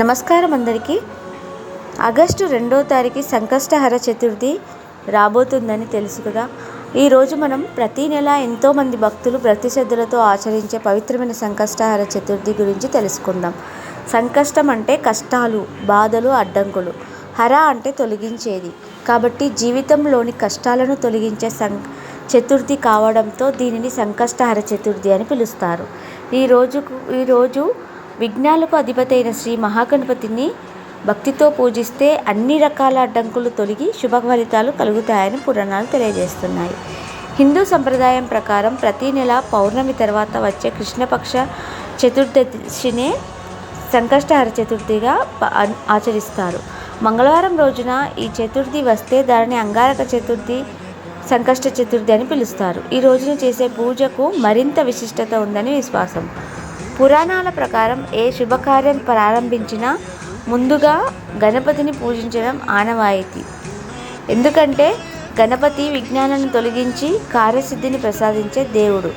నమస్కారం అందరికీ. ఆగస్టు 2వ తారీఖు సంకష్టహర చతుర్థి రాబోతుందని తెలుసు కదా. ఈరోజు మనం ప్రతి నెల ఎంతోమంది భక్తులు భక్తి శ్రద్ధలతో ఆచరించే పవిత్రమైన సంకష్టహర చతుర్థి గురించి తెలుసుకుందాం. సంకష్టం అంటే కష్టాలు, బాధలు, అడ్డంకులు. హర అంటే తొలగించేది. కాబట్టి జీవితంలోని కష్టాలను తొలగించే చతుర్థి కావడంతో దీనిని సంకష్టహర చతుర్థి అని పిలుస్తారు. ఈరోజు విఘ్నాలకు అధిపతి అయిన శ్రీ మహాగణపతిని భక్తితో పూజిస్తే అన్ని రకాల అడ్డంకులు తొలగి శుభ ఫలితాలు కలుగుతాయని పురాణాలు తెలియజేస్తున్నాయి. హిందూ సంప్రదాయం ప్రకారం ప్రతి నెల పౌర్ణమి తర్వాత వచ్చే కృష్ణపక్ష చతుర్దశినే సంకష్టహర చతుర్థిగా ఆచరిస్తారు. మంగళవారం రోజున ఈ చతుర్థి వస్తే దానిని అంగారక చతుర్థి, సంకష్ట చతుర్థి అని పిలుస్తారు. ఈ రోజున చేసే పూజకు మరింత విశిష్టత ఉందని విశ్వాసం. పురాణాల ప్రకారం ఏ శుభకార్యం ప్రారంభించినా ముందుగా గణపతిని పూజించడం ఆనవాయితీ. ఎందుకంటే గణపతి విఘ్నాలను తొలగించి కార్యసిద్ధిని ప్రసాదించే దేవుడు.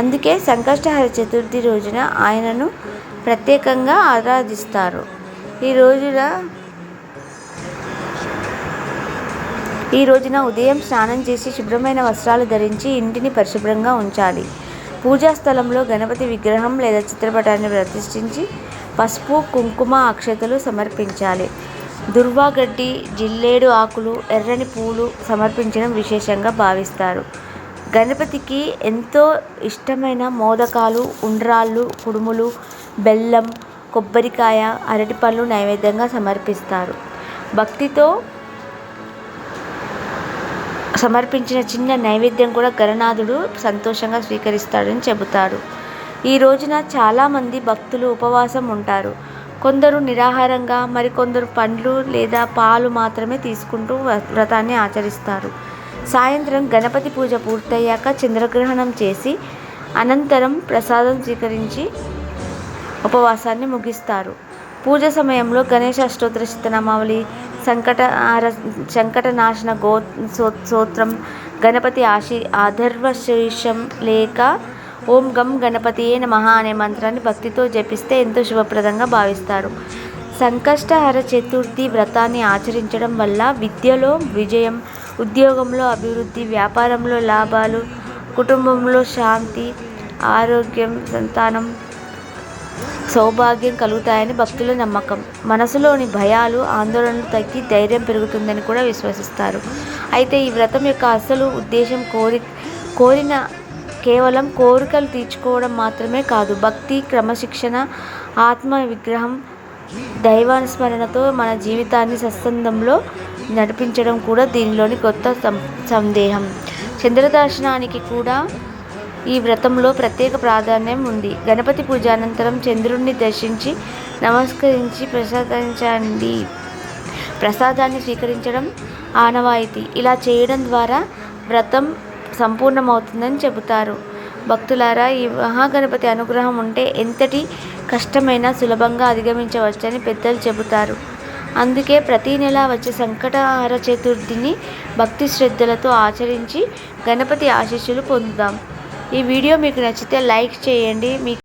అందుకే సంకష్టహర చతుర్థి రోజున ఆయనను ప్రత్యేకంగా ఆరాధిస్తారు. ఈ రోజున ఉదయం స్నానం చేసి శుభ్రమైన వస్త్రాలు ధరించి ఇంటిని పరిశుభ్రంగా ఉంచాలి. పూజా స్థలంలో గణపతి విగ్రహం లేదా చిత్రపటాన్ని ప్రతిష్ఠించి పసుపు, కుంకుమ, అక్షతలు సమర్పించాలి. దుర్వాగడ్డి, జిల్లేడు ఆకులు, ఎర్రని పూలు సమర్పించడం విశేషంగా భావిస్తారు. గణపతికి ఎంతో ఇష్టమైన మోదకాలు, ఉండ్రాళ్ళు, కుడుములు, బెల్లం, కొబ్బరికాయ, అరటిపళ్ళు నైవేద్యంగా సమర్పిస్తారు. భక్తితో సమర్పించిన చిన్న నైవేద్యం కూడా గణనాథుడు సంతోషంగా స్వీకరిస్తాడని చెబుతారు. ఈ రోజున చాలామంది భక్తులు ఉపవాసం ఉంటారు. కొందరు నిరాహారంగా, మరికొందరు పండ్లు లేదా పాలు మాత్రమే తీసుకుంటూ వ్రతాన్ని ఆచరిస్తారు. సాయంత్రం గణపతి పూజ పూర్తయ్యాక చంద్రగ్రహణం చేసి అనంతరం ప్రసాదం స్వీకరించి ఉపవాసాన్ని ముగిస్తారు. పూజ సమయంలో గణేశ అష్టోత్తర శతనామావళి, సంకటనాశన స్తోత్రం, గణపతి ఆధర్వశీర్షం లేక ఓం గం గణపతియే నమః అనే మంత్రాన్ని భక్తితో జపిస్తే ఎంతో శుభప్రదంగా భావిస్తారు. సంకష్టహర చతుర్థి వ్రతాన్ని ఆచరించడం వల్ల విద్యలో విజయం, ఉద్యోగంలో అభివృద్ధి, వ్యాపారంలో లాభాలు, కుటుంబంలో శాంతి, ఆరోగ్యం, సంతానం, సౌభాగ్యం కలుగుతాయని భక్తుల నమ్మకం. మనసులోని భయాలు, ఆందోళనలు తగ్గి ధైర్యం పెరుగుతుందని కూడా విశ్వసిస్తారు. అయితే ఈ వ్రతం యొక్క అసలు ఉద్దేశం కేవలం కోరికలు తీర్చుకోవడం మాత్రమే కాదు. భక్తి, క్రమశిక్షణ, ఆత్మ విగ్రహం, దైవానుస్మరణతో మన జీవితాన్ని సత్సంగంలో నడిపించడం కూడా దీనిలోని కొత్త సందేహం. చంద్రదర్శనానికి కూడా ఈ వ్రతంలో ప్రత్యేక ప్రాధాన్యం ఉంది. గణపతి పూజ అనంతరం చంద్రుణ్ణి దర్శించి నమస్కరించి ప్రసాదాన్ని స్వీకరించడం ఆనవాయితీ. ఇలా చేయడం ద్వారా వ్రతం సంపూర్ణమవుతుందని చెబుతారు. భక్తులారా, ఈ మహాగణపతి అనుగ్రహం ఉంటే ఎంతటి కష్టమైనా సులభంగా అధిగమించవచ్చని పెద్దలు చెబుతారు. అందుకే ప్రతి నెల వచ్చే సంకటహర చతుర్థిని భక్తి శ్రద్ధలతో ఆచరించి గణపతి ఆశీస్సులు పొందుదాం. ఈ వీడియో మీకు నచ్చితే లైక్ చేయండి.